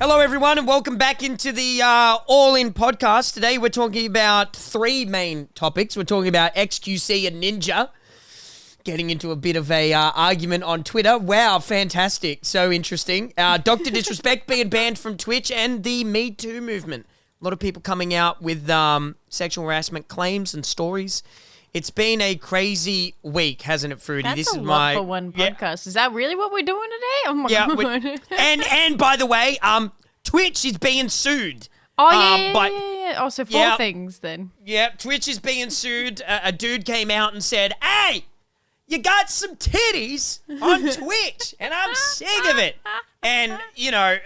Hello, everyone, and welcome back into the All In podcast. Today, we're talking about three main topics. We're talking about XQC and Ninja, getting into a bit of a argument on Twitter. Wow, fantastic. So interesting. DrDisrespect being banned from Twitch and the MeToo movement. A lot of people coming out with sexual harassment claims and stories. It's been a crazy week, hasn't it, Fruity? That's a lot for one podcast. Is that really what we're doing today? Oh my god! And by the way, Twitch is being sued. Oh yeah. Oh, so four things then. Yeah, Twitch is being sued. A dude came out and said, "Hey, you got some titties on Twitch," and I'm sick of it. And you know,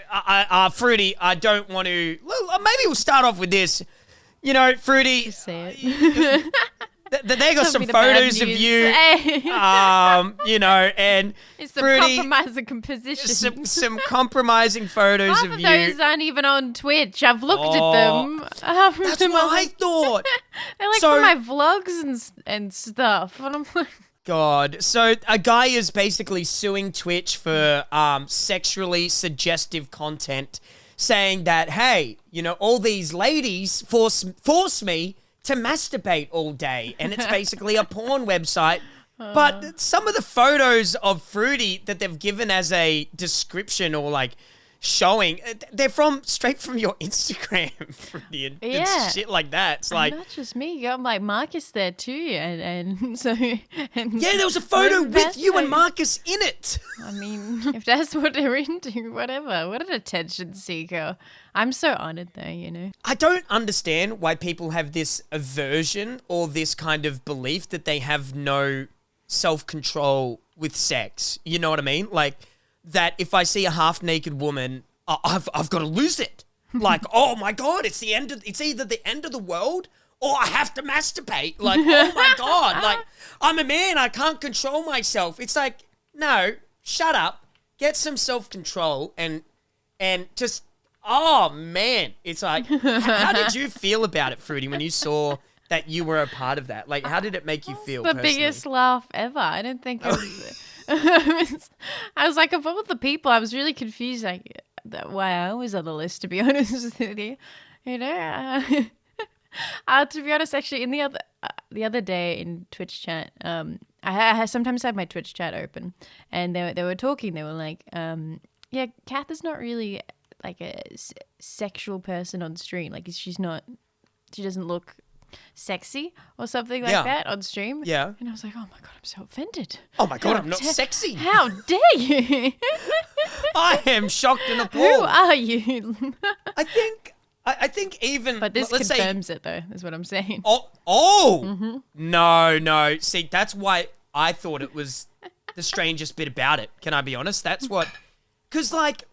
Fruity, I don't want to. Well, maybe we'll start off with this. You know, Fruity. Just say it. They got some photos of you, you know, and it's some compromising composition. Some compromising photos of you. Those aren't even on Twitch. I've looked at them. That's what I thought. They're like for my vlogs and stuff. And I'm like, God. So a guy is basically suing Twitch for sexually suggestive content, saying that, hey, you know, all these ladies force me to masturbate all day, and it's basically a porn website. But some of the photos of Fruity that they've given as a description or like showing, they're straight from your Instagram, Fruity, and shit like that. It's like, not just me, you got like Marcus there too, and so and yeah, there was a photo with you and Marcus in it. I mean, if that's what they're into, whatever. What an attention seeker. I'm so honored though, you know. I don't understand why people have this aversion or this kind of belief that they have no self-control with sex. You know what I mean? Like that if I see a half-naked woman, I've got to lose it. Like, oh my God, it's either the end of the world or I have to masturbate. Like, oh my God, like I'm a man, I can't control myself. It's like, no, shut up, get some self-control and just, oh man, it's like, how did you feel about it, Fruity, when you saw that you were a part of that? Like, how did it make you feel the personally? Biggest laugh ever. I didn't think it was... I was like, of all the people, I was really confused, like, why I was on the list, to be honest with you. You know? To be honest, actually, in the other day in Twitch chat, I sometimes have my Twitch chat open, and they were talking, they were like, yeah, Kath is not really like a sexual person on stream. Like she doesn't look sexy or something like that on stream. Yeah. And I was like, oh my God, I'm so offended. Oh my God, I'm not sexy. How dare you? I am shocked and appalled. Who are you? I think even... But this confirms it though, is what I'm saying. Oh! No. See, that's why I thought it was the strangest bit about it. Can I be honest? That's what... Because like...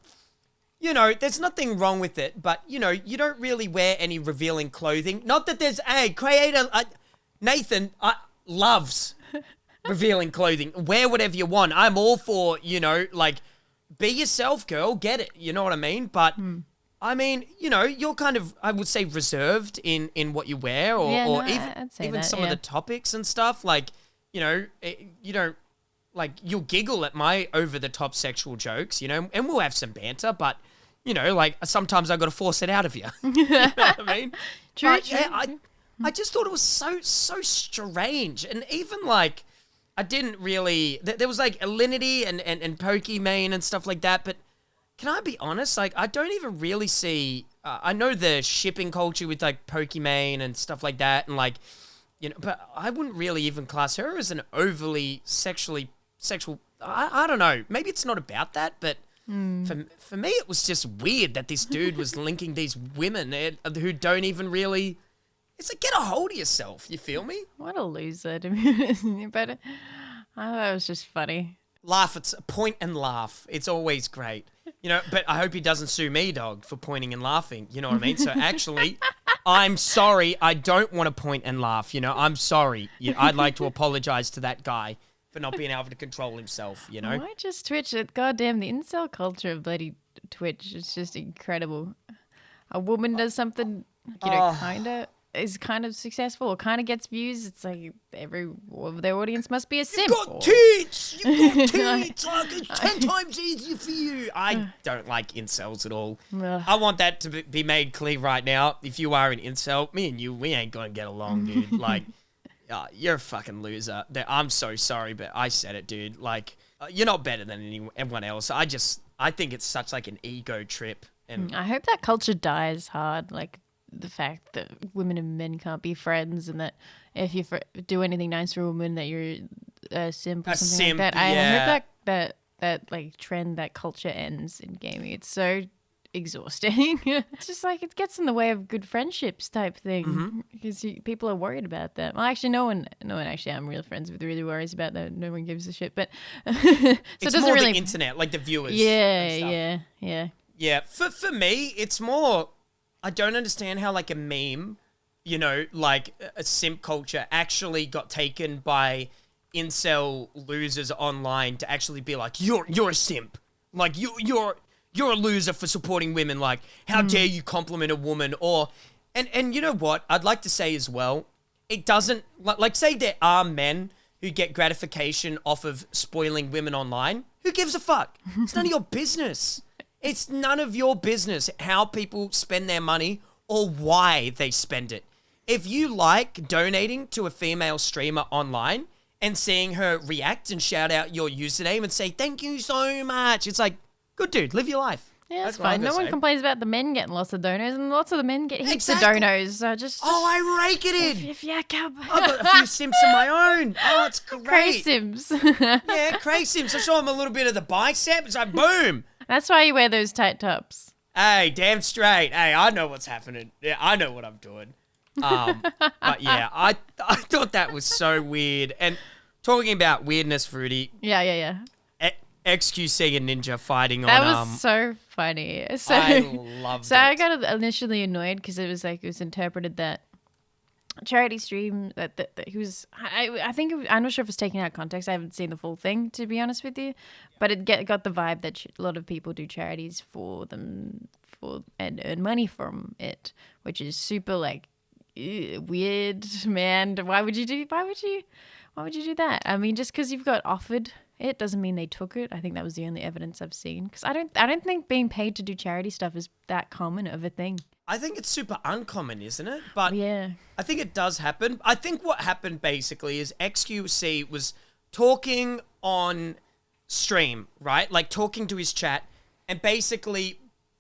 You know, there's nothing wrong with it, but, you know, you don't really wear any revealing clothing. Not that there's, Crayator, Nathan loves revealing clothing. Wear whatever you want. I'm all for, you know, like, be yourself, girl, get it. You know what I mean? But, I mean, you know, you're kind of, I would say, reserved in what you wear or even some of the topics and stuff. Like, you know, you don't, like, you'll giggle at my over-the-top sexual jokes, you know, and we'll have some banter, but... You know, like, sometimes I got to force it out of you. You know what I mean? True. Yeah, I just thought it was so strange. And even, like, I didn't really... There was, like, Alinity and Pokimane and stuff like that. But can I be honest? Like, I don't even really see... I know the shipping culture with, like, Pokimane and stuff like that. And, like, you know... But I wouldn't really even class her as an overly sexual... I don't know. Maybe it's not about that, but... For me, it was just weird that this dude was linking these women who don't even really... It's like, get a hold of yourself, you feel me? What a loser, to be honest. But I thought it was just funny. Laugh, it's point and laugh. It's always great. You know, but I hope he doesn't sue me, dog, for pointing and laughing. You know what I mean? So actually, I'm sorry. I don't want to point and laugh. You know, I'm sorry. I'd like to apologize to that guy for not being able to control himself, you know? Why just Twitch? Goddamn, the incel culture of bloody Twitch is just incredible. A woman does something, you know, kind of is kind of successful or kind of gets views, it's like every of their audience must be a simp. You've got tits! You've got tits! Like, it's 10 times easier for you. I don't like incels at all. I want that to be made clear right now. If you are an incel, me and you, we ain't gonna get along, dude. Like, you're a fucking loser. I'm so sorry, but I said it, dude. Like, you're not better than anyone else. I think it's such like an ego trip. And I hope that culture dies hard, like the fact that women and men can't be friends, and that if you do anything nice for a woman, that you're a simp or something like that. I hope that like trend, that culture ends in gaming. It's so exhausting. It's just like it gets in the way of good friendships type thing, because people are worried about that. Well, actually, no one actually I'm real friends with really worries about that. No one gives a shit. But so it's it doesn't more really the internet, like the viewers. Yeah. Yeah, for me, it's more, I don't understand how like a meme, you know, like a simp culture actually got taken by incel losers online to actually be like, you're a simp. Like, you're a loser for supporting women. Like, how dare you compliment a woman? Or, and you know what? I'd like to say as well, it doesn't, like say there are men who get gratification off of spoiling women online. Who gives a fuck? It's none of your business. It's none of your business how people spend their money or why they spend it. If you like donating to a female streamer online and seeing her react and shout out your username and say, thank you so much, it's like, good dude, live your life. Yeah, that's fine. No one complains about the men getting lots of donos, and lots of the men get heaps of donos. So just I rake it in. If you come. I've got a few simps of my own. Oh, it's great. Cray sims. Yeah, Cray sims. I show them a little bit of the bicep. It's like, boom. That's why you wear those tight tops. Hey, damn straight. Hey, I know what's happening. Yeah, I know what I'm doing. But yeah, I thought that was so weird. And talking about weirdness, Fruity. Yeah. XQC and Ninja fighting that on. That was so funny. So, I loved it. So I got initially annoyed because it was interpreted that charity stream that he was. I think I'm not sure if it's taken out of context. I haven't seen the full thing, to be honest with you, but it got the vibe that a lot of people do charities for them and earn money from it, which is super like weird, man. Why would you do that? I mean, just because you've got offered it doesn't mean they took it. I think that was the only evidence I've seen, because I don't think being paid to do charity stuff is that common of a thing. I think it's super uncommon, isn't it? But yeah, I think it does happen. I think what happened basically is XQC was talking on stream, right? Like talking to his chat, and basically,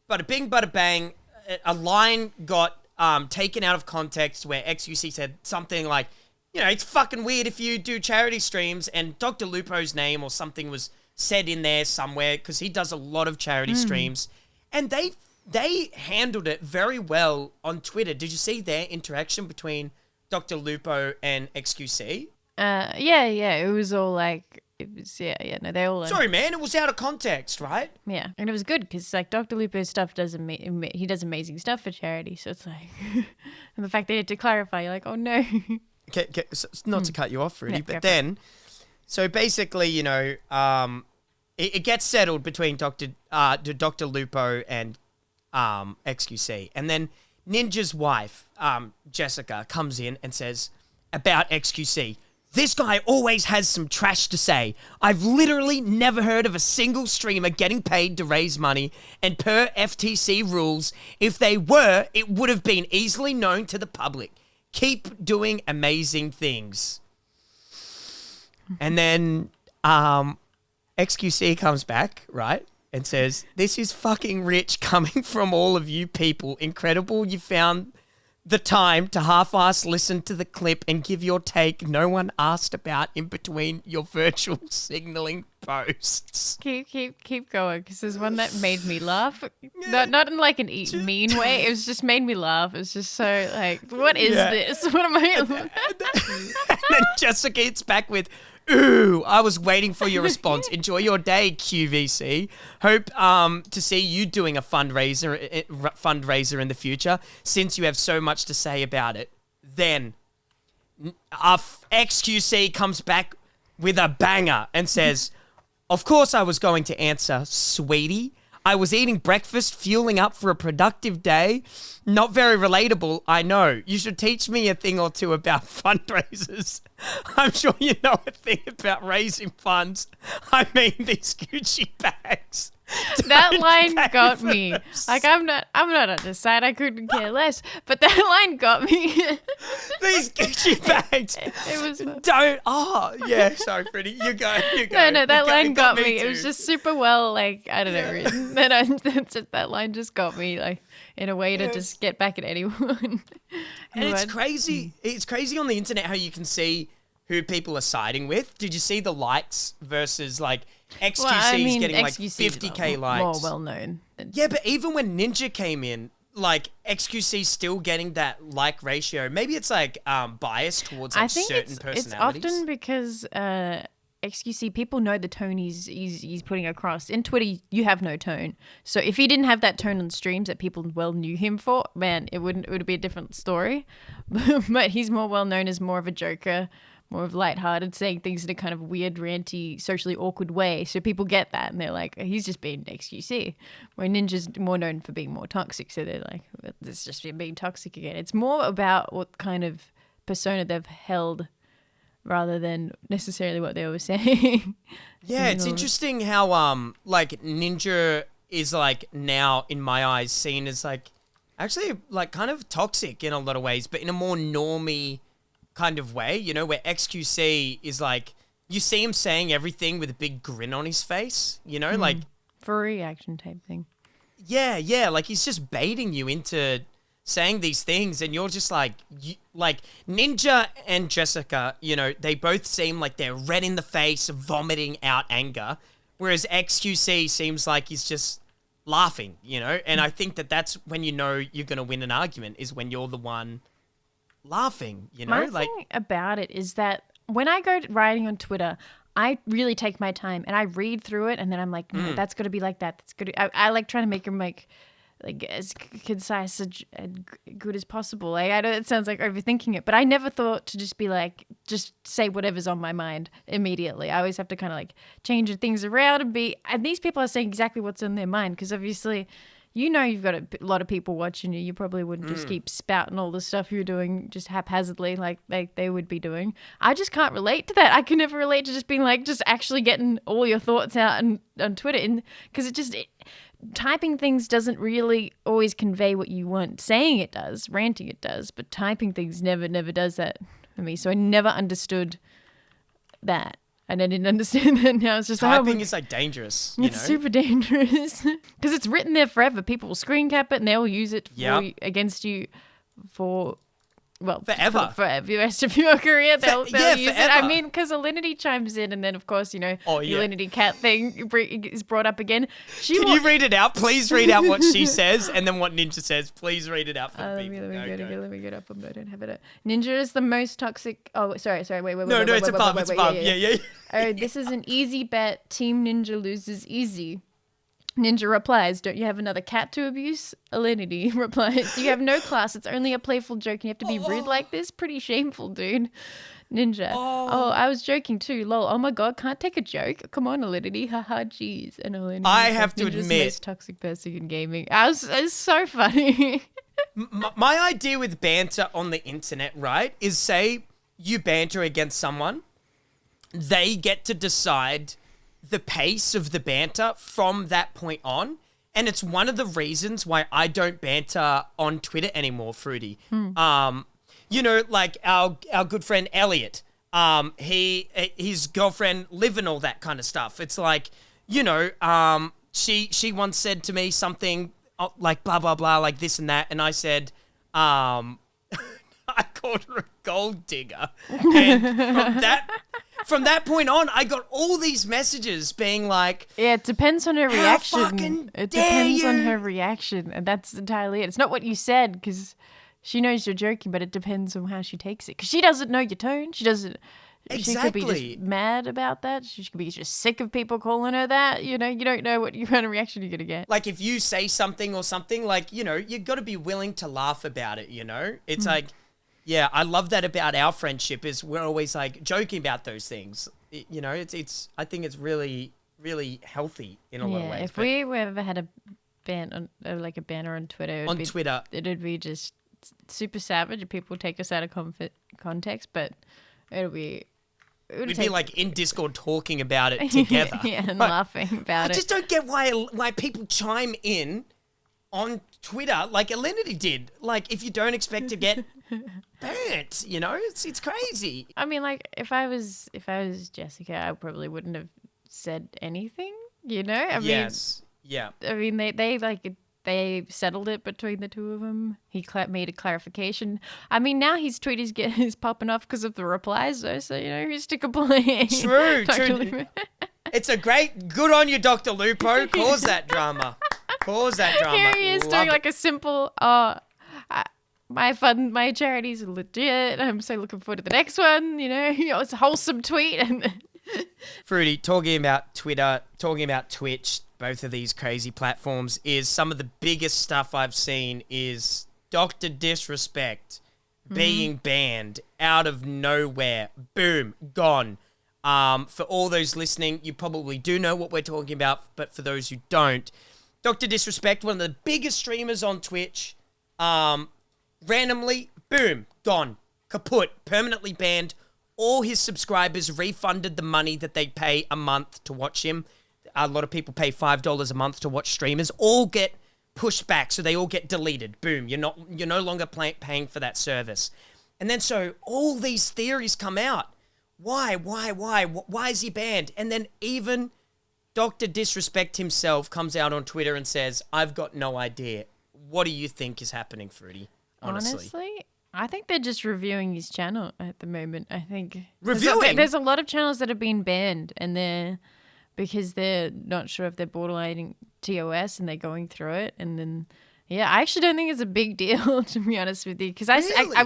bada bing, bada bang, a line got taken out of context where XQC said something like, you know, it's fucking weird if you do charity streams, and Dr. Lupo's name or something was said in there somewhere, because he does a lot of charity streams, and they handled it very well on Twitter. Did you see their interaction between Dr. Lupo and XQC? Yeah, it was all like, no, they all. Sorry, man, it was out of context, right? Yeah, and it was good because like Dr. Lupo's stuff he does amazing stuff for charity, so it's like, and the fact they had to clarify, you're like, oh no. Okay, so not to cut you off, Rudy, but then, so basically, you know, it gets settled between Dr. Lupo and XQC, and then Ninja's wife, Jessica, comes in and says about XQC, this guy always has some trash to say. I've literally never heard of a single streamer getting paid to raise money, and per FTC rules, if they were, it would have been easily known to the public. Keep doing amazing things. And then XQC comes back, right? And says, this is fucking rich coming from all of you people. Incredible you found the time to half-ass listen to the clip and give your take no one asked about in between your virtual signaling posts. Keep going, because there's one that made me laugh. Not in like an mean way. It was just made me laugh. It was just so like, what is this? What am I? And then Jessica hits back with, ooh, I was waiting for your response. Enjoy your day, QVC. Hope to see you doing a fundraiser in the future, since you have so much to say about it. Then our XQC comes back with a banger and says, of course I was going to answer, sweetie. I was eating breakfast, fueling up for a productive day. Not very relatable, I know. You should teach me a thing or two about fundraisers. I'm sure you know a thing about raising funds. I mean, these Gucci bags. That line got me. Like, I'm not on this side. I couldn't care less. But that line got me. These Gucci bags. It was. Don't. Oh, yeah. Sorry, Freddie. You go. No. That line got me. It was just super well, like, I don't know. Written. That line just got me, like, in a way to just get back at anyone. And it's crazy. It's crazy on the internet how you can see who people are siding with. Did you see the likes versus, like, XQC is getting like 50k likes. More well known. Yeah, but even when Ninja came in, like XQC still getting that like ratio. Maybe it's like biased towards like certain personalities. It's often because XQC people know the tone he's putting across. In Twitter, you have no tone. So if he didn't have that tone on streams that people well knew him for, man, it would be a different story. But he's more well known as more of a joker. More of lighthearted, saying things in a kind of weird, ranty, socially awkward way. So people get that and they're like, he's just being XQC. Where Ninja's more known for being more toxic. So they're like, it's just being toxic again. It's more about what kind of persona they've held rather than necessarily what they were saying. Yeah, it's interesting how like Ninja is like now in my eyes seen as like actually like kind of toxic in a lot of ways, but in a more normie kind of way, you know, where XQC is like, you see him saying everything with a big grin on his face, you know, like... For a reaction type thing. Yeah, like he's just baiting you into saying these things and you're just like, like Ninja and Jessica, you know, they both seem like they're red in the face, vomiting out anger, whereas XQC seems like he's just laughing, you know, and I think that that's when you know you're going to win an argument is when you're the one laughing, you know? My thing about it is that when I go writing on Twitter, I really take my time and I read through it and then I'm like, no, that's got to be like that. That's good. I like trying to make them like as concise and good as possible. Like, I know it sounds like overthinking it, but I never thought to just be like, just say whatever's on my mind immediately. I always have to kind of like change things around and these people are saying exactly what's on their mind because obviously, you know, you've got a lot of people watching you. You probably wouldn't just keep spouting all the stuff you're doing just haphazardly like they would be doing. I just can't relate to that. I can never relate to just being like, just actually getting all your thoughts out on Twitter. Because typing things doesn't really always convey what you want. Saying it does, ranting it does, but typing things never does that for me. So I never understood that. And I didn't understand that. Now it's just typing is like dangerous. It's super dangerous because it's written there forever. People will screen cap it and they'll use it against you for forever. For the rest of your career, they'll use forever. it. I mean, because Alinity chimes in, and then of course, you know, the Alinity cat thing is brought up again. Can you read it out? Please read out what she says, and then what Ninja says. Please read it out for people. Let me get up. I don't have it. Ninja is the most toxic. Oh, sorry. Wait. No, it's a pub. It's a pub. Yeah. Oh, this is an easy bet. Team Ninja loses easy. Ninja replies, don't you have another cat to abuse? Alinity replies, you have no class. It's only a playful joke and you have to be rude like this? Pretty shameful, dude. Ninja, I was joking too. Lol, oh my god, can't take a joke. Come on, Alinity. Haha, jeez. And Alinity, I have to Ninja's admit, the most toxic person in gaming. It's so funny. my idea with banter on the internet, right, is say you banter against someone, they get to decide the pace of the banter from that point on. And it's one of the reasons why I don't banter on Twitter anymore, Fruity. You know, like our good friend Elliot, his girlfriend Liv and all that kind of stuff. It's like, you know, she once said to me something like blah, blah, blah, like this and that. And I said, I called her a gold digger. And from that point on, I got all these messages being like... Yeah, it depends on her reaction. It depends on her reaction, and that's entirely it. It's not what you said, because she knows you're joking, but it depends on how she takes it. Because she doesn't know your tone. She doesn't... Exactly. She could be just mad about that. She could be just sick of people calling her that. You know, you don't know what kind of reaction you're going to get. Like, if you say something or something, like, you know, you've got to be willing to laugh about it, you know? It's like... Yeah, I love that about our friendship is we're always like joking about those things. You know, it's I think it's really really healthy in a lot of ways. If we ever had a like a banner on Twitter, it'd be just super savage and people would take us out of context, but we'd be like in Discord talking about it together. And laughing about it. I just don't get why people chime in on Twitter like Alinity did. Like, if you don't expect to get burnt, you know, it's crazy. I mean, like, if I was Jessica, I probably wouldn't have said anything, you know? I mean, they settled it between the two of them. He made a clarification. I mean, now his tweet is popping off because of the replies, though. So, you know, who's to complain? True. It's a good on you, Dr. Lupo. Cause that drama. Here he is doing like a simple, my charities are legit. I'm so looking forward to the next one. You know, it's a wholesome tweet. Fruity, talking about Twitter, talking about Twitch, both of these crazy platforms, is some of the biggest stuff I've seen is DrDisrespect being banned out of nowhere. Boom, gone. For all those listening, you probably do know what we're talking about, but for those who don't, DrDisrespect, one of the biggest streamers on Twitch, randomly, boom, gone, kaput, permanently banned. All his subscribers refunded the money that they pay a month to watch him. A lot of people pay $5 a month to watch streamers. All get pushed back, so they all get deleted. Boom, you're no longer paying for that service. And then so all these theories come out. Why is he banned? And then even DrDisrespect himself comes out on Twitter and says, I've got no idea. What do you think is happening, Fruity? Honestly, I think they're just reviewing his channel at the moment. I think reviewing. There's a lot of channels that have been banned, and because they're not sure if they're borderlining TOS and they're going through it. And then, I actually don't think it's a big deal, to be honest with you, because I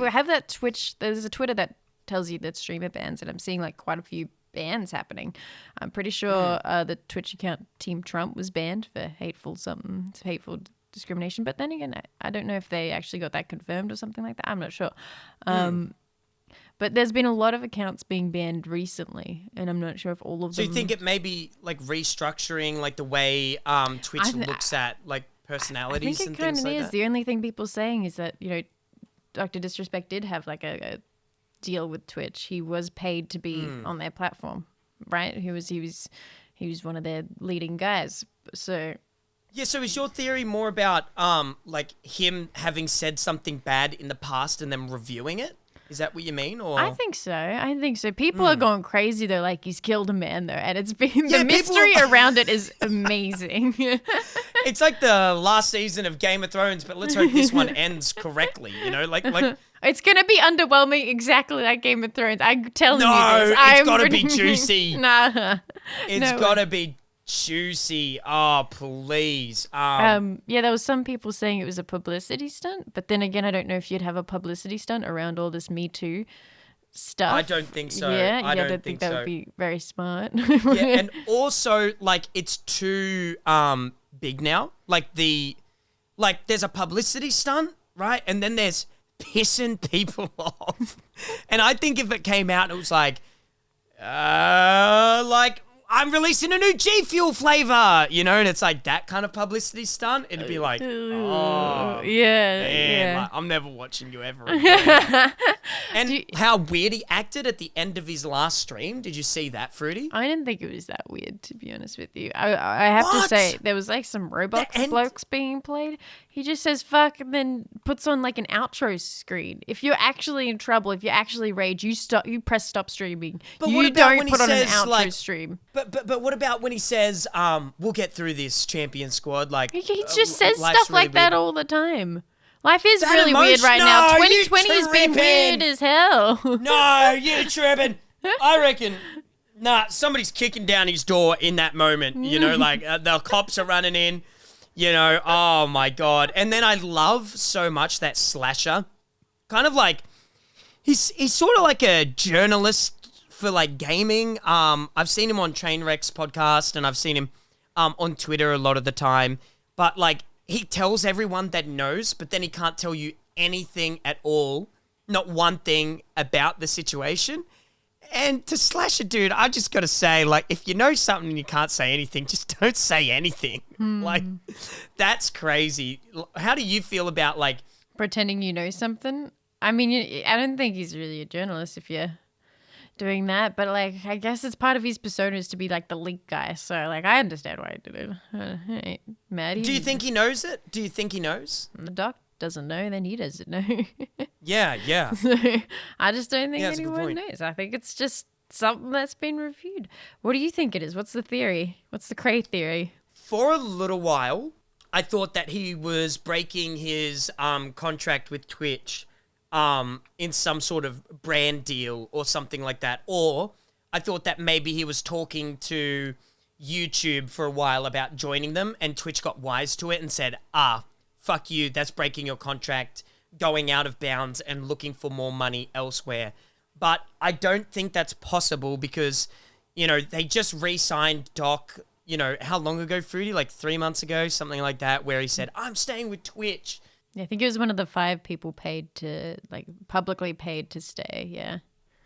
have that Twitch. There's a Twitter that tells you that streamer bans, and I'm seeing like quite a few bans happening. I'm pretty sure the Twitch account Team Trump was banned for hateful discrimination, but then again, I don't know if they actually got that confirmed or something like that. I'm not sure. But there's been a lot of accounts being banned recently, and I'm not sure if all of them... So you think it may be like restructuring like the way Twitch looks at like personalities and things like that? I think it kind of is. The only thing people are saying is that, you know, DrDisrespect did have like a deal with Twitch. He was paid to be on their platform, right? He was one of their leading guys. So... Yeah, so is your theory more about like him having said something bad in the past and then reviewing it? Is that what you mean? Or I think so. People are going crazy though, like he's killed a man though, and it's been the mystery around it is amazing. It's like the last season of Game of Thrones, but let's hope this one ends correctly. You know, like it's gonna be underwhelming, exactly like Game of Thrones. I'm telling you this. It's gotta be juicy. Nah, it's gotta be juicy. Oh, please. There was some people saying it was a publicity stunt, but then again, I don't know if you'd have a publicity stunt around all this MeToo stuff. I don't think so. I don't think that would be very smart. And also, like, it's too big now. Like there's a publicity stunt, right? And then there's pissing people off. And I think if it came out, it was like I'm releasing a new G Fuel flavor, you know, and it's like that kind of publicity stunt. It'd be like, oh, man, like, I'm never watching you ever again. And how weird he acted at the end of his last stream. Did you see that, Fruity? I didn't think it was that weird, to be honest with you. I have to say, there was like some Roblox blokes being played. He just says fuck and then puts on like an outro screen. If you're actually in trouble, if you actually rage, you press stop streaming. But you don't put on an outro stream. But what about when he says, we'll get through this, champion squad? Like he just says stuff really like that all the time. Life is really weird right now. 2020 has been weird as hell. No, you tripping. I reckon, somebody's kicking down his door in that moment. You know, like the cops are running in. You know, oh my God. And then I love so much that Slasher. Kind of like, he's sort of like a journalist for like gaming. I've seen him on Trainwreck's podcast and I've seen him on Twitter a lot of the time. But like, he tells everyone that knows, but then he can't tell you anything at all. Not one thing about the situation. And to slash a dude, I just got to say, like, if you know something and you can't say anything, just don't say anything. Like, that's crazy. How do you feel about, like... Pretending you know something? I mean, I don't think he's really a journalist if you're doing that. But, like, I guess it's part of his persona is to be, like, the leak guy. So, like, I understand why he did it. I ain't mad. Do you think he knows it? Do you think he knows? The doc doesn't know, then he doesn't know. Yeah. So I just don't think that's a good anyone point. knows. I think it's just something that's been reviewed. What do you think it is? What's the theory? What's the Cray theory? For a little while, I thought that he was breaking his contract with Twitch in some sort of brand deal or something like that. Or I thought that maybe he was talking to YouTube for a while about joining them, and Twitch got wise to it and said, fuck you, that's breaking your contract, going out of bounds and looking for more money elsewhere. But I don't think that's possible because, you know, they just re-signed Doc, you know, how long ago, Fruity? Like 3 months ago, something like that, where he said, I'm staying with Twitch. Yeah, I think it was one of the 5 people paid to, like, publicly paid to stay, yeah.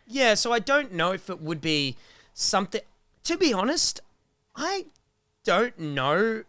Yeah, so I don't know if it would be something... To be honest, I don't know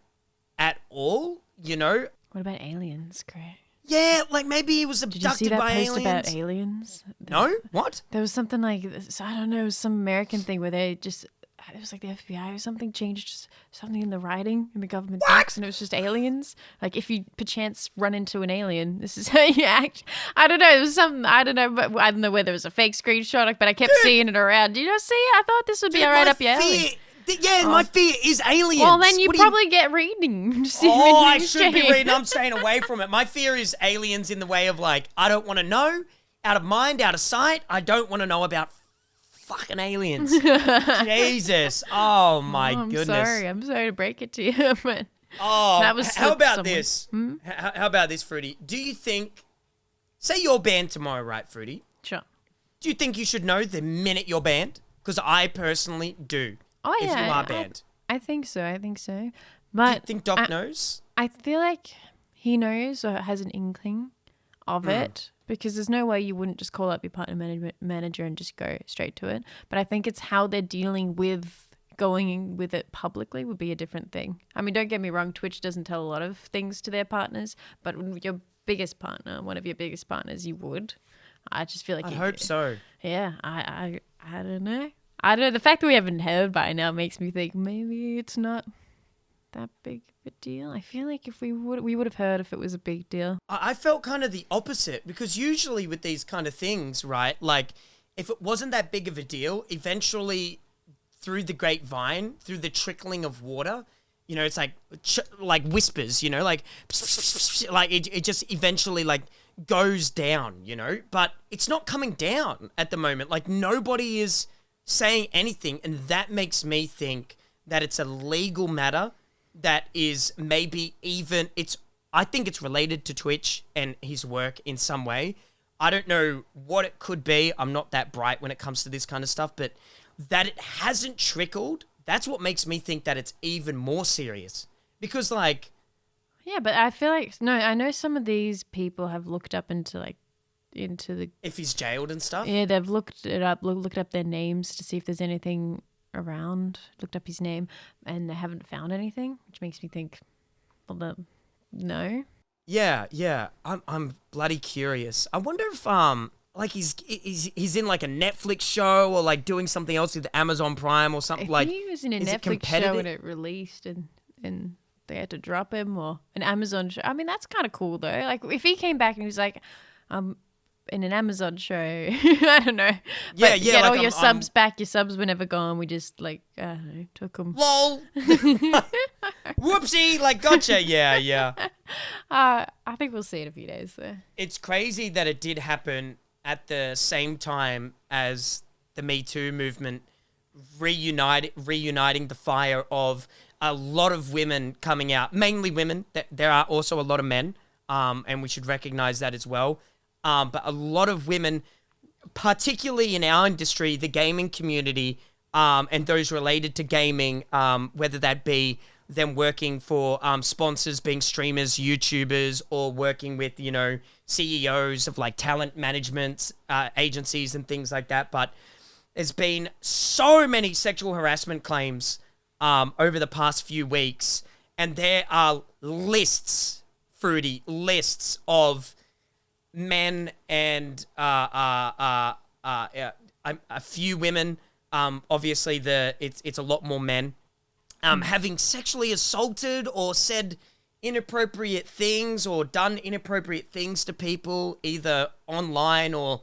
at all, you know? What about aliens, Cray? Yeah, like maybe he was abducted by aliens. Did you see that post about aliens? No? What? There was something like this, I don't know, it was some American thing where they just, it was like the FBI or something changed something in the writing in the government docs, and it was just aliens. Like if you perchance run into an alien, this is how you act. I don't know, it was something, I don't know, but I don't know whether it was a fake screenshot, but I kept seeing it around. Did you see? I thought this would be all right up your alley. Yeah, my fear is aliens. Well, then you probably get reading. I should be reading. I'm staying away from it. My fear is aliens in the way of, like, I don't want to know. Out of mind, out of sight. I don't want to know about fucking aliens. Jesus. Oh, my goodness. I'm sorry to break it to you, but that was how about this? How about this, Fruity? Do you think, say you're banned tomorrow, right, Fruity? Sure. Do you think you should know the minute you're banned? Because I personally do. Oh, yeah. If you are banned. I think so. Do But you think Doc knows? I feel like he knows or has an inkling of it, because there's no way you wouldn't just call up your partner manager and just go straight to it. But I think it's how they're dealing with going with it publicly would be a different thing. I mean, don't get me wrong, Twitch doesn't tell a lot of things to their partners, but your biggest partner, one of your biggest partners, you would. I just feel like... I hope so. Yeah, I don't know. I don't know. The fact that we haven't heard by now makes me think maybe it's not that big of a deal. I feel like if we would have heard if it was a big deal. I felt kind of the opposite, because usually with these kind of things, right, like if it wasn't that big of a deal, eventually through the grapevine, through the trickling of water, you know, it's like whispers, you know, like it just eventually like goes down, you know, but it's not coming down at the moment. Like nobody is saying anything, and that makes me think that it's a legal matter that is maybe even I think it's related to Twitch and his work in some way. I don't know what it could be. I'm not that bright when it comes to this kind of stuff, but that it hasn't trickled, that's what makes me think that it's even more serious. Because like... Yeah, but I feel like... No, I know some of these people have looked up into the... If he's jailed and stuff? Yeah, they've looked up their names to see if there's anything around, looked up his name, and they haven't found anything, which makes me think, well, no. Yeah. I'm bloody curious. I wonder if like he's in like a Netflix show or like doing something else with Amazon Prime or something. Like he was in a Netflix show and it released and they had to drop him, or an Amazon show. I mean, that's kind of cool though. Like if he came back and he was like, in an Amazon show, I don't know. But get like all your subs back. Your subs were never gone. We just like, I don't know, took them. LOL. Whoopsie. Like, gotcha. Yeah. I think we'll see in a few days. So. It's crazy that it did happen at the same time as the MeToo movement reuniting the fire of a lot of women coming out, mainly women. There are also a lot of men, and we should recognize that as well. But a lot of women, particularly in our industry, the gaming community, and those related to gaming, whether that be them working for sponsors, being streamers, YouTubers, or working with, you know, CEOs of like talent management agencies and things like that. But there's been so many sexual harassment claims over the past few weeks, and there are lists, Fruity, lists of men and a few women. Obviously, it's a lot more men having sexually assaulted or said inappropriate things or done inappropriate things to people, either online or,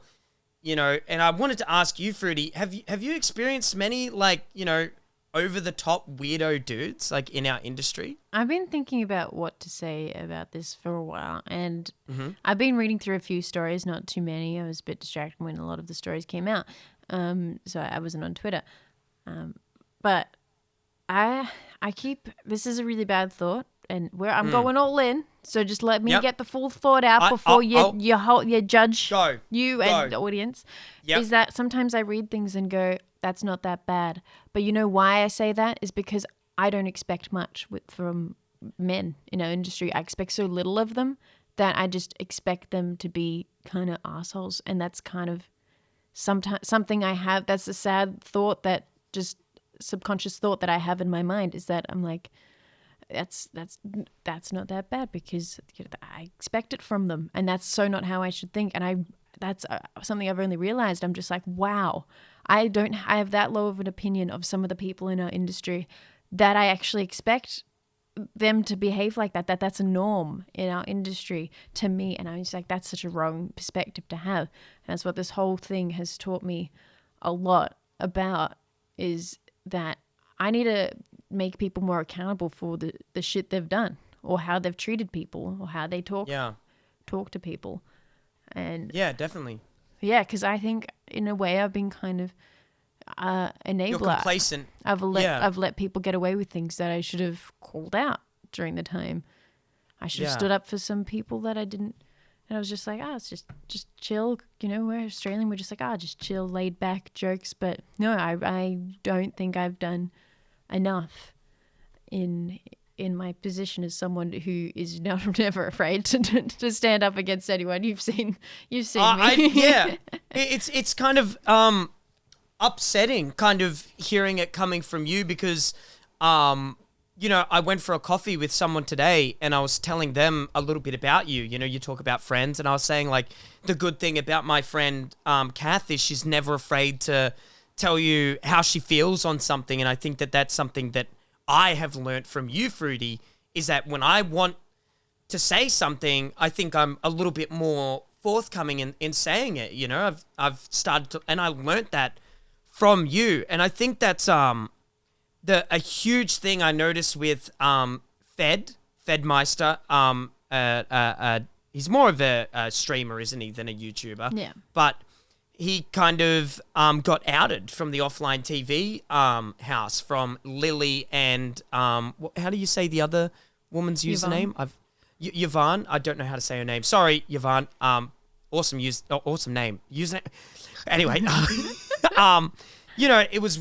you know. And I wanted to ask you, Fruity, have you experienced many, like, you know, over the top weirdo dudes like in our industry? I've been thinking about what to say about this for a while, and I've been reading through a few stories, not too many. I was a bit distracted when a lot of the stories came out, so I wasn't on Twitter. But I keep, this is a really bad thought, and where I'm going all in. So just let me get the full thought out before you judge and the audience. Is that sometimes I read things and go, that's not that bad. But you know why I say that is because I don't expect much from men in our industry. I expect so little of them that I just expect them to be kind of assholes. And that's kind of something I have. That's a sad thought, that just subconscious thought that I have in my mind, is that I'm like, that's not that bad because I expect it from them, and that's so not how I should think. And that's something I've only realized. I'm just like, wow, I have that low of an opinion of some of the people in our industry that I actually expect them to behave like that. That's a norm in our industry to me, and I'm just like, that's such a wrong perspective to have. And that's what this whole thing has taught me a lot about, is that I need to make people more accountable for the shit they've done, or how they've treated people, or how they talk to people. And yeah, definitely. Yeah, because I think in a way I've been kind of enabler. You're complacent. I've let people get away with things that I should have called out during the time. I should have stood up for some people that I didn't. And I was just like, it's just chill. You know, we're Australian. We're just like, just chill, laid back jokes. But no, I don't think I've done enough in my position as someone who is never afraid to stand up against anyone. You've seen me. It's kind of upsetting, kind of hearing it coming from you, because you know, I went for a coffee with someone today and I was telling them a little bit about you. You know, you talk about friends, and I was saying, like, the good thing about my friend Kath is she's never afraid to tell you how she feels on something. And I think that that's something that I have learnt from you, Fruity, is that when I want to say something, I think I'm a little bit more forthcoming in saying it. You know, I've started to, and I learnt that from you. And I think that's a huge thing I noticed with Fedmeister. He's more of a streamer, isn't he, than a YouTuber? Yeah. But he kind of got outed from the OfflineTV house from Lily and how do you say the other woman's username? Yvonne. I don't know how to say her name. Sorry, Yvonne. Awesome name. Username. Anyway, you know, it was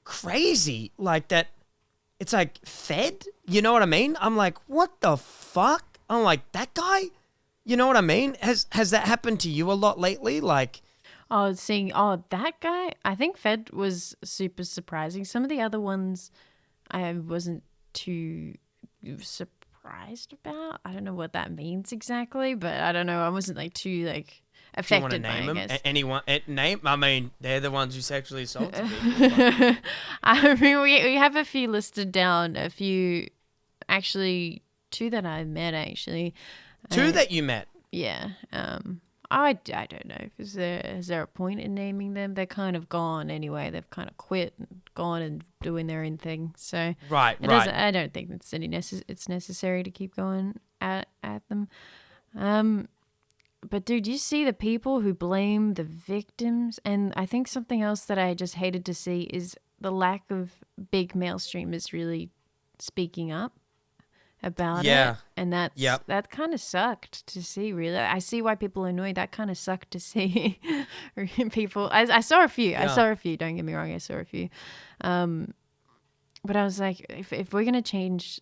crazy, like that. It's like, Fed, you know what I mean? I'm like, what the fuck? I'm like, that guy, you know what I mean? Has that happened to you a lot lately? Like, that guy, I think Fed was super surprising. Some of the other ones I wasn't too surprised about. I don't know what that means exactly, but I don't know, I wasn't like too like affected by it, I guess. Anyone name? I mean, they're the ones who sexually assaulted people. I mean, we have a few listed down. A few, actually, two that I met. Actually, two that you met. Yeah. I don't know. Is there a point in naming them? They're kind of gone anyway. They've kind of quit and gone and doing their own thing. So right. I don't think it's necessary to keep going at them. But dude, you see the people who blame the victims, and I think something else that I just hated to see is the lack of big male streamers really speaking up about it. And that kind of sucked to see, really. I see why people are annoyed. That kind of sucked to see people. I saw a few. I saw a few. Don't get me wrong. I saw a few. But I was like, if we're going to change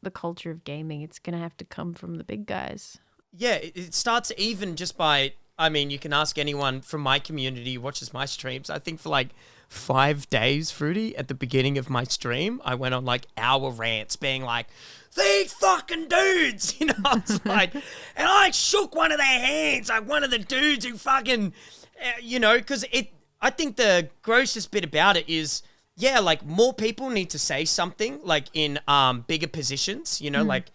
the culture of gaming, it's going to have to come from the big guys. Yeah, it starts even just by I mean, you can ask anyone from my community who watches my streams. I think for like 5 days, Fruity, at the beginning of my stream, I went on like hour rants being like, these fucking dudes, I was like, and I shook one of their hands, like one of the dudes who fucking, because I think the grossest bit about it is, yeah, like more people need to say something like in bigger positions, like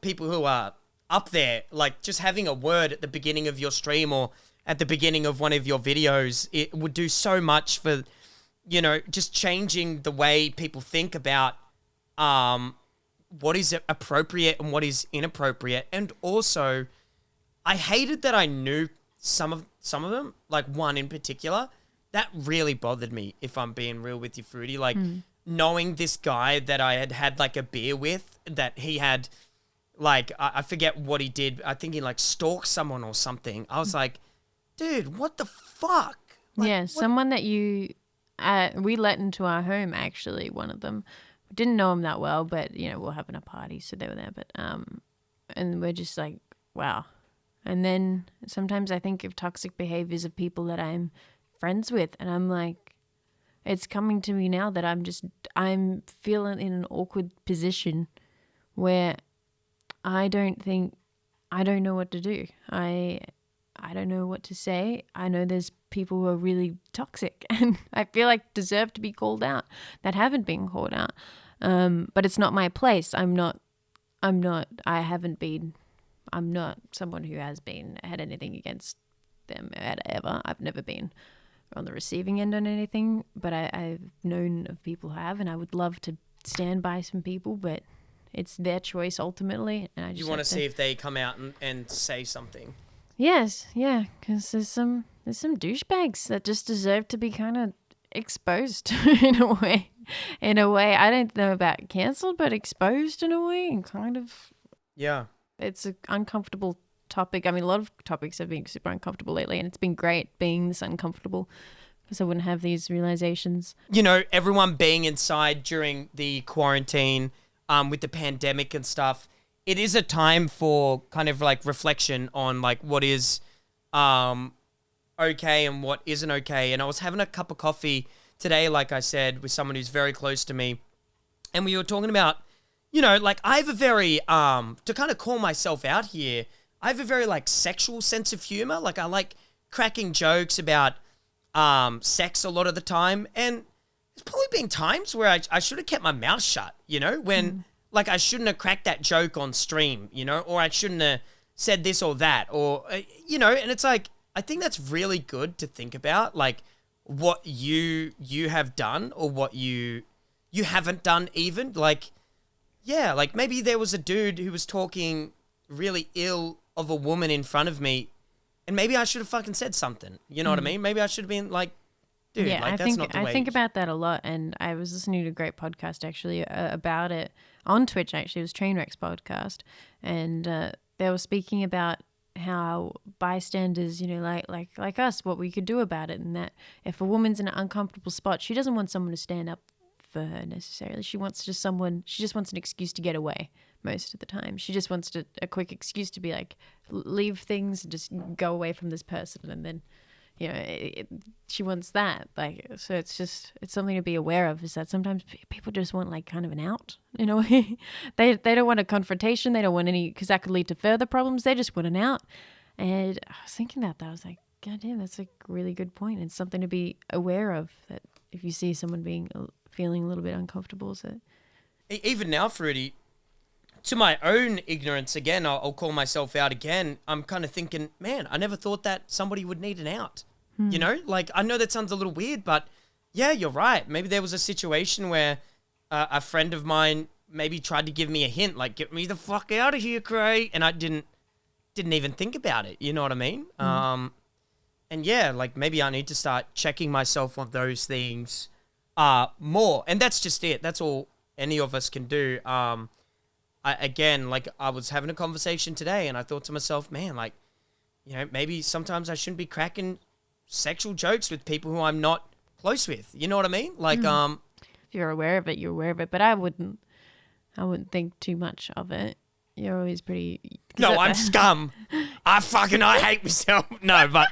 people who are up there, like just having a word at the beginning of your stream or at the beginning of one of your videos, it would do so much for, just changing the way people think about what is appropriate and what is inappropriate. And also, I hated that I knew some of them, like one in particular. That really bothered me, if I'm being real with you, Fruity. Like, knowing this guy that I had like a beer with, that he had, like, I forget what he did. I think he, like, stalked someone or something. I was like, dude, what the fuck? Like, yeah, someone that we let into our home, actually, one of them. Didn't know him that well, but, we're having a party, so they were there. But, and we're just like, wow. And then sometimes I think of toxic behaviors of people that I'm friends with, and I'm like, it's coming to me now that I'm feeling in an awkward position where I don't know what to do. I don't know what to say. I know there's people who are really toxic and I feel like deserve to be called out that haven't been called out. But it's not my place. I'm not someone who has had anything against them ever. I've never been on the receiving end on anything, but I've known of people who have, and I would love to stand by some people, but it's their choice ultimately. And I just you want to see if they come out and say something. Yes, yeah, because there's some douchebags that just deserve to be kind of exposed in a way. In a way, I don't know about cancelled, but exposed in a way, and kind of. Yeah. It's an uncomfortable topic. I mean, a lot of topics have been super uncomfortable lately, and it's been great being this uncomfortable because I wouldn't have these realizations. Everyone being inside during the quarantine, with the pandemic and stuff, it is a time for kind of like reflection on like what is okay and what isn't okay. And I was having a cup of coffee today, like I said, with someone who's very close to me, and we were talking about, like I have a very, to kind of call myself out here, I have a very like sexual sense of humor. Like I like cracking jokes about sex a lot of the time, and there's probably been times where I should have kept my mouth shut, when like I shouldn't have cracked that joke on stream, or I shouldn't have said this or that, or, and it's like, I think that's really good to think about, like what you have done or what you haven't done even. Like, yeah, like maybe there was a dude who was talking really ill of a woman in front of me, and maybe I should have fucking said something. You know what I mean? Maybe I should have been like, dude, yeah, like that's not the way. I think about that a lot, and I was listening to a great podcast actually about it on Twitch. Actually, it was Trainwreck's podcast, and they were speaking about how bystanders, like us, what we could do about it, and that if a woman's in an uncomfortable spot, she doesn't want someone to stand up for her necessarily. She just wants an excuse to get away most of the time. She just wants a quick excuse to be like, leave things and just go away from this person, and then she wants that. Like, so it's something to be aware of, is that sometimes people just want like kind of an out in a way. They don't want a confrontation. They don't want any, because that could lead to further problems. They just want an out. And I was thinking about that. I was like, God damn, that's a really good point. It's something to be aware of, that if you see someone feeling a little bit uncomfortable. So even now, Fruity, to my own ignorance, again, I'll call myself out again. I'm kind of thinking, man, I never thought that somebody would need an out. Like, I know that sounds a little weird, but yeah, you're right. Maybe there was a situation where a friend of mine maybe tried to give me a hint, like, get me the fuck out of here, Cray. And I didn't even think about it. You know what I mean? And yeah, like maybe I need to start checking myself on those things more. And that's just it. That's all any of us can do. I was having a conversation today, and I thought to myself, man, like, maybe sometimes I shouldn't be cracking sexual jokes with people who I'm not close with. You know what I mean? Like, if you're aware of it, you're aware of it. But I wouldn't think too much of it. you're always pretty. No, I'm scum. I hate myself. No, but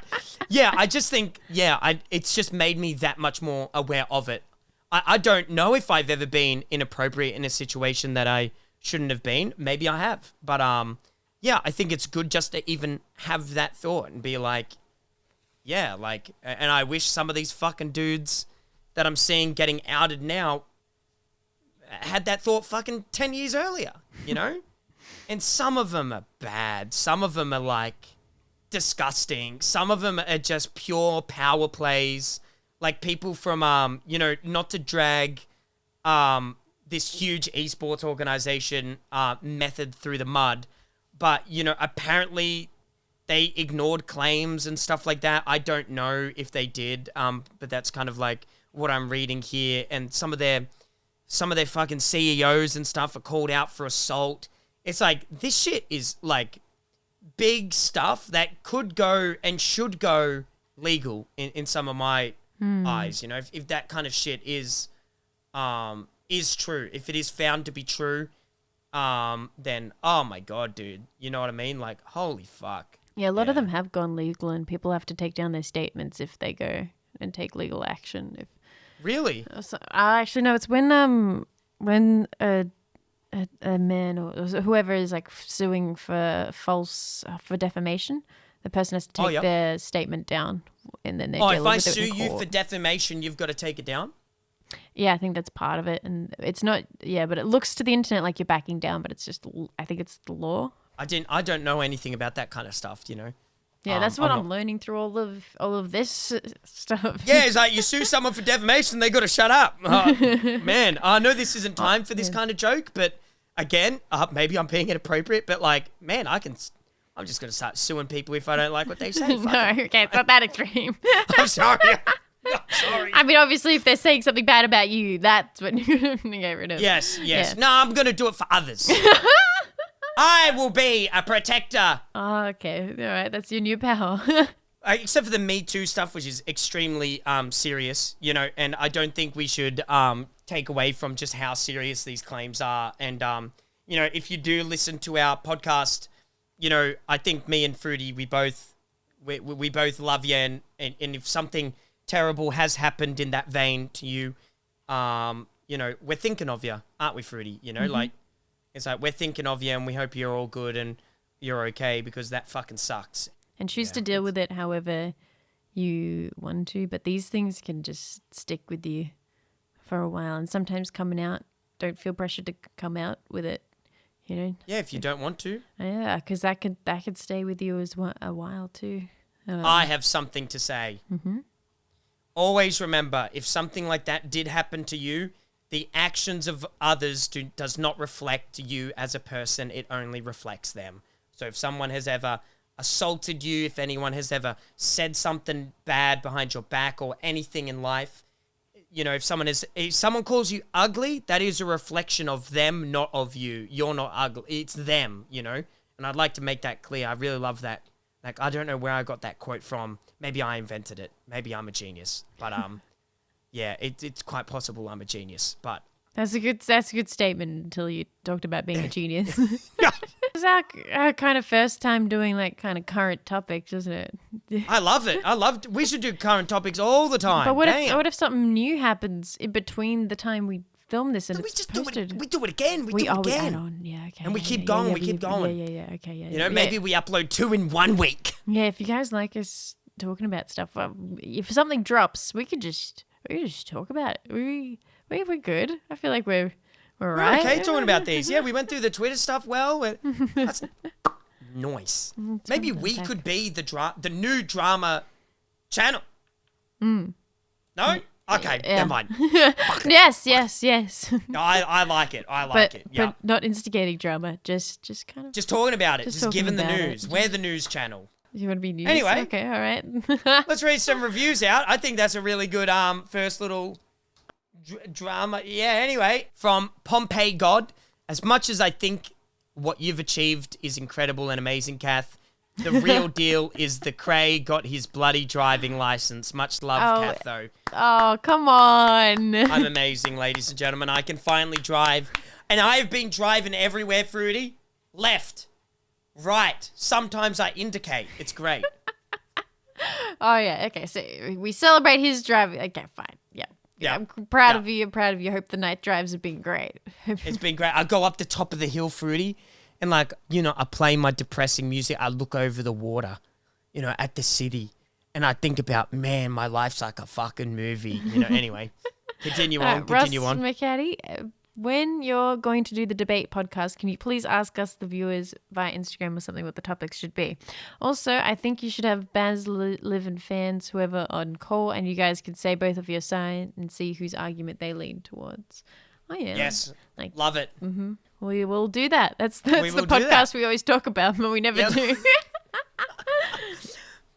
yeah, I just think, it's just made me that much more aware of it. I don't know if I've ever been inappropriate in a situation that I shouldn't have been. Maybe I have. But I think it's good just to even have that thought and be like, and I wish some of these fucking dudes that I'm seeing getting outed now had that thought fucking 10 years earlier, you know? And some of them are bad. Some of them are like disgusting. Some of them are just pure power plays. Like people from, not to drag this huge esports organization method through the mud, but, apparently they ignored claims and stuff like that. I don't know if they did, but that's kind of like what I'm reading here. And some of their fucking CEOs and stuff are called out for assault. It's like, this shit is like big stuff that could go and should go legal in some of my eyes. If that kind of shit is true, if it is found to be true, then, oh my God, dude, you know what I mean? Like, holy fuck. Yeah, a lot of them have gone legal, and people have to take down their statements if they go and take legal action. Really? So, actually, no, it's when a man or whoever is like suing for defamation, the person has to take their statement down, and then they deal with it in court. If I sue you for defamation, you've got to take it down? Yeah, I think that's part of it, and it's not. Yeah, but it looks to the internet like you're backing down, but it's just. I think it's the law. I don't know anything about that kind of stuff. Yeah, that's what I'm learning through all of this stuff. Yeah, it's like you sue someone for defamation, they got to shut up. Man, I know this isn't time for this kind of joke, but again, maybe I'm being inappropriate, but like, man, I'm just going to start suing people if I don't like what they say. No, okay, it's not that extreme. I'm sorry. Sorry. I mean, obviously, if they're saying something bad about you, that's what you're going to get rid of. Yes. Yeah. No, I'm going to do it for others. I will be a protector. Oh, okay. All right. That's your new power. Except for the MeToo stuff, which is extremely serious, and I don't think we should take away from just how serious these claims are. And, if you do listen to our podcast, I think me and Fruity, we both love you. And if something terrible has happened in that vein to you, we're thinking of you, aren't we, Fruity? Like, it's like, we're thinking of you and we hope you're all good and you're okay, because that fucking sucks. And choose to deal with it however you want to, but these things can just stick with you for a while. And sometimes coming out, don't feel pressured to come out with it, Yeah, if you don't want to. Yeah, because that could stay with you a while too. I have something to say. Mm-hmm. Always remember, if something like that did happen to you, the actions of others does not reflect you as a person. It only reflects them. So if someone has ever assaulted you, if anyone has ever said something bad behind your back or anything in life, if someone calls you ugly, that is a reflection of them, not of you. You're not ugly. It's them, And I'd like to make that clear. I really love that. Like, I don't know where I got that quote from. Maybe I invented it. Maybe I'm a genius. But, yeah, it's quite possible I'm a genius, but... That's a good statement until you talked about being a genius. It's our kind of first time doing like kind of current topics, isn't it? I love it. We should do current topics all the time. But what if something new happens in between the time we film this and we it's just posted? We do it again. We do it again. We add on. Yeah, okay. And we keep going. We keep going. Yeah. Okay, yeah. Maybe we upload 2 in 1 week. Yeah, if you guys like us talking about stuff, if something drops, we could just talk about it. We're good. I feel like we're right. Okay, talking about these. Yeah, we went through the Twitter stuff well. That's nice. Maybe we could be the new drama channel. No? Okay, never mind. Yes. No, I like it. I like it. Yeah. But not instigating drama. Just kind of. Just talking about it. Just giving the news. It. We're the news channel. You want to be news? Anyway. Okay, all right. Let's read some reviews out. I think that's a really good first little... drama. Yeah, anyway, from Pompeii God. As much as I think what you've achieved is incredible and amazing, Kath, the real deal is the Cray got his bloody driving license. Much love, Kath, though. Oh, come on. I'm amazing, ladies and gentlemen. I can finally drive. And I have been driving everywhere, Fruity. left, right. Sometimes I indicate. It's great. Oh, yeah. Okay, so we celebrate his driving. Okay, fine. Yeah. Yeah. I'm proud of you. I'm proud of you. Hope the night drives have been great. It's been great. I go up the top of the hill, Fruity, and like, you know, I play my depressing music. I look over the water, you know, at the city, and I think about, man, my life's like a fucking movie. You know, anyway, continue on. Ross McCaddy, when you're going to do the debate podcast, can you please ask us, the viewers, via Instagram or something what the topics should be? Also, I think you should have Baz, Liv, and fans, whoever, on call, and you guys can say both of your side and see whose argument they lean towards. Oh, yeah. Yes. Love it. Mm-hmm. We will do that. That's the podcast we always talk about, but we never do.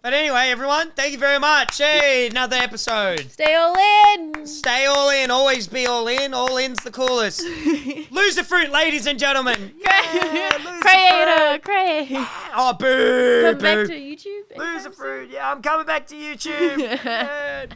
But anyway, everyone, thank you very much. Hey, another episode. Stay all in. Stay all in. Always be all in. All in's the coolest. Loserfruit, ladies and gentlemen. Crayator. Cray. Oh, boo. Come back to YouTube. Loserfruit. Yeah, I'm coming back to YouTube.